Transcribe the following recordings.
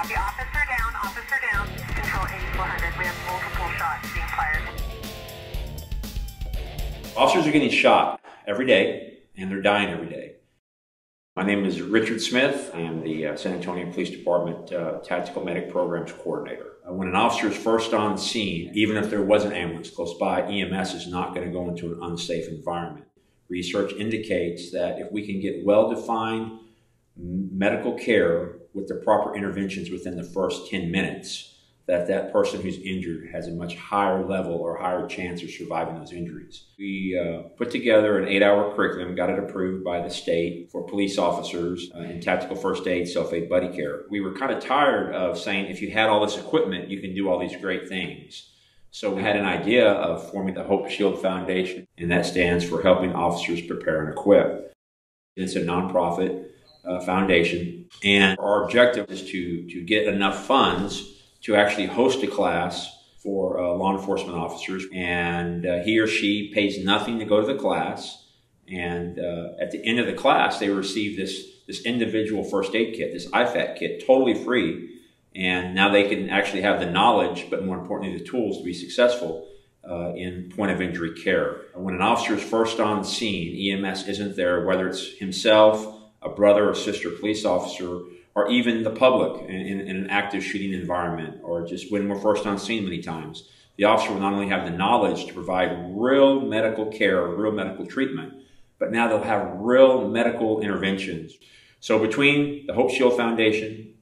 Copy, officer down, control 8400. We have multiple shots being fired. Officers are getting shot every day, and they're dying every day. My name is Richard Smith. I am the San Antonio Police Department Tactical Medic Programs Coordinator. When an officer is first on scene, even if there was an ambulance close by, EMS is not going to go into an unsafe environment. Research indicates that if we can get well-defined medical care with the proper interventions within the first 10 minutes, that person who's injured has a much higher level or higher chance of surviving those injuries. We put together an 8-hour curriculum, got it approved by the state for police officers in tactical first aid, self-aid buddy care. We were kind of tired of saying, if you had all this equipment, you can do all these great things. So we had an idea of forming the Hope Shield Foundation, and that stands for Helping Officers Prepare and Equip. It's a nonprofit foundation, and our objective is to get enough funds to actually host a class for law enforcement officers, and he or she pays nothing to go to the class, and at the end of the class they receive this individual first aid kit, this IFAC kit, totally free, and now they can actually have the knowledge, but more importantly the tools to be successful in point of injury care. When an officer is first on the scene, EMS isn't there, whether it's himself, a brother or sister police officer, or even the public in an active shooting environment, or just when we're first on scene many times. The officer will not only have the knowledge to provide real medical care, real medical treatment, but now they'll have real medical interventions. So between the Hope Shield Foundation,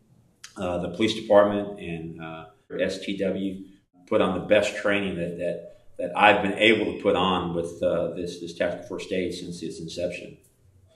the police department, and S.T.W. put on the best training that I've been able to put on with this tactical first aid since its inception.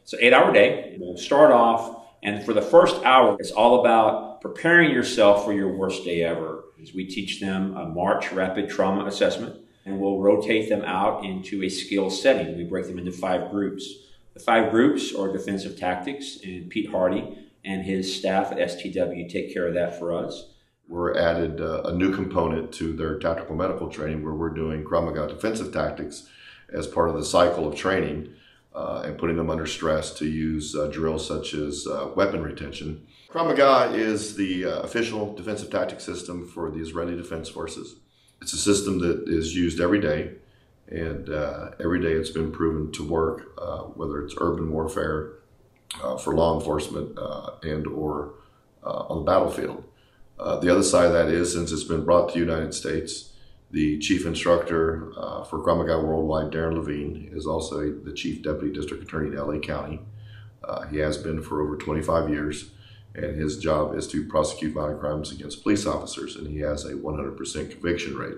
It's an 8-hour day. We'll start off, and for the first hour, it's all about preparing yourself for your worst day ever. As we teach them a March rapid trauma assessment, and we'll rotate them out into a skill setting. We break them into 5 groups. The 5 groups are defensive tactics, and Pete Hardy and his staff at STW take care of that for us. We're added a new component to their tactical medical training where we're doing Krav Maga defensive tactics as part of the cycle of training. And putting them under stress to use drills such as weapon retention. Krav Maga is the official defensive tactic system for the Israeli Defense Forces. It's a system that is used every day, and every day it's been proven to work, whether it's urban warfare, for law enforcement, and or on the battlefield. The other side of that is, since it's been brought to the United States, the chief instructor for Krav Maga Worldwide, Darren Levine, is also the chief deputy district attorney in LA County. He has been for over 25 years, and his job is to prosecute violent crimes against police officers, and he has a 100% conviction rate.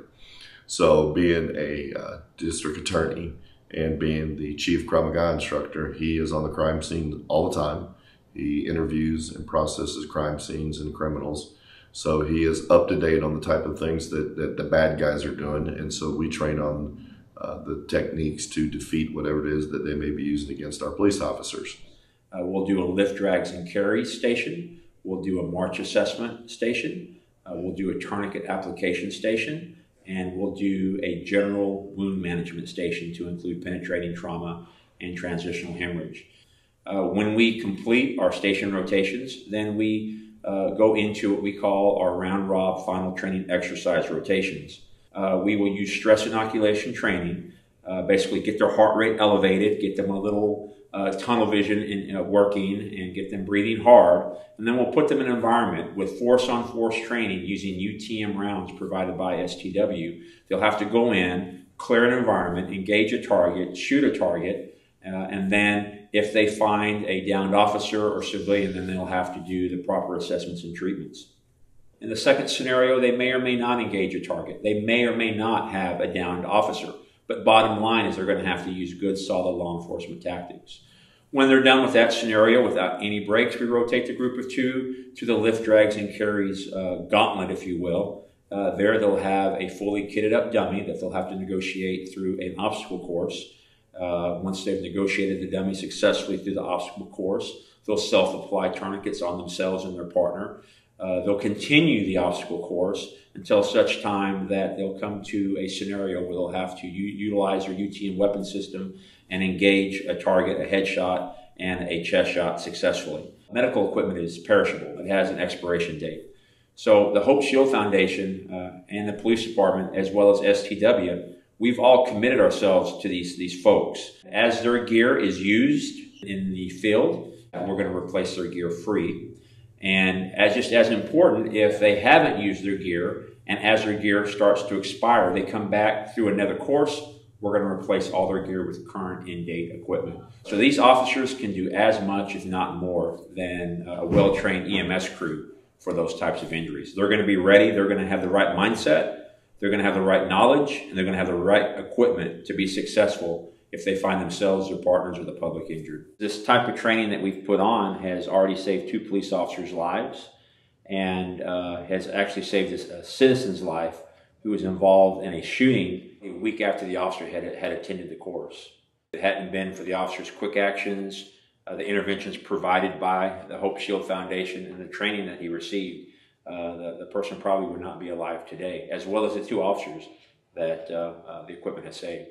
So being a district attorney and being the chief Krav Maga instructor, he is on the crime scene all the time. He interviews and processes crime scenes and criminals. So he is up to date on the type of things that the bad guys are doing, and so we train on the techniques to defeat whatever it is that they may be using against our police officers. We'll do a lift, drags, and carries station. We'll do a march assessment station. We'll do a tourniquet application station, and we'll do a general wound management station to include penetrating trauma and transitional hemorrhage. When we complete our station rotations, then we go into what we call our round-robin final training exercise rotations. We will use stress inoculation training, basically get their heart rate elevated, get them a little tunnel vision in working, and get them breathing hard. And then we'll put them in an environment with force-on-force training using UTM rounds provided by STW. They'll have to go in, clear an environment, engage a target, shoot a target, and then if they find a downed officer or civilian, then they'll have to do the proper assessments and treatments. In the second scenario, they may or may not engage a target. They may or may not have a downed officer. But bottom line is they're going to have to use good, solid law enforcement tactics. When they're done with that scenario, without any breaks, we rotate the group of 2 to the lift, drags, and carries gauntlet, if you will. There they'll have a fully kitted up dummy that they'll have to negotiate through an obstacle course. Once they've negotiated the dummy successfully through the obstacle course, they'll self-apply tourniquets on themselves and their partner. They'll continue the obstacle course until such time that they'll come to a scenario where they'll have to utilize their UTM weapon system and engage a target, a headshot, and a chest shot successfully. Medical equipment is perishable. It has an expiration date. So the Hope Shield Foundation and the police department, as well as STW, we've all committed ourselves to these folks. As their gear is used in the field, we're going to replace their gear free. And just as important, if they haven't used their gear and as their gear starts to expire, they come back through another course, we're going to replace all their gear with current in-date equipment. So these officers can do as much, if not more, than a well-trained EMS crew for those types of injuries. They're going to be ready, they're going to have the right mindset, they're going to have the right knowledge, and they're going to have the right equipment to be successful if they find themselves or partners or the public injured. This type of training that we've put on has already saved 2 police officers' lives and has actually saved a citizen's life who was involved in a shooting a week after the officer had attended the course. If it hadn't been for the officer's quick actions, the interventions provided by the Hope Shield Foundation and the training that he received, the person probably would not be alive today, as well as the 2 officers that the equipment has saved.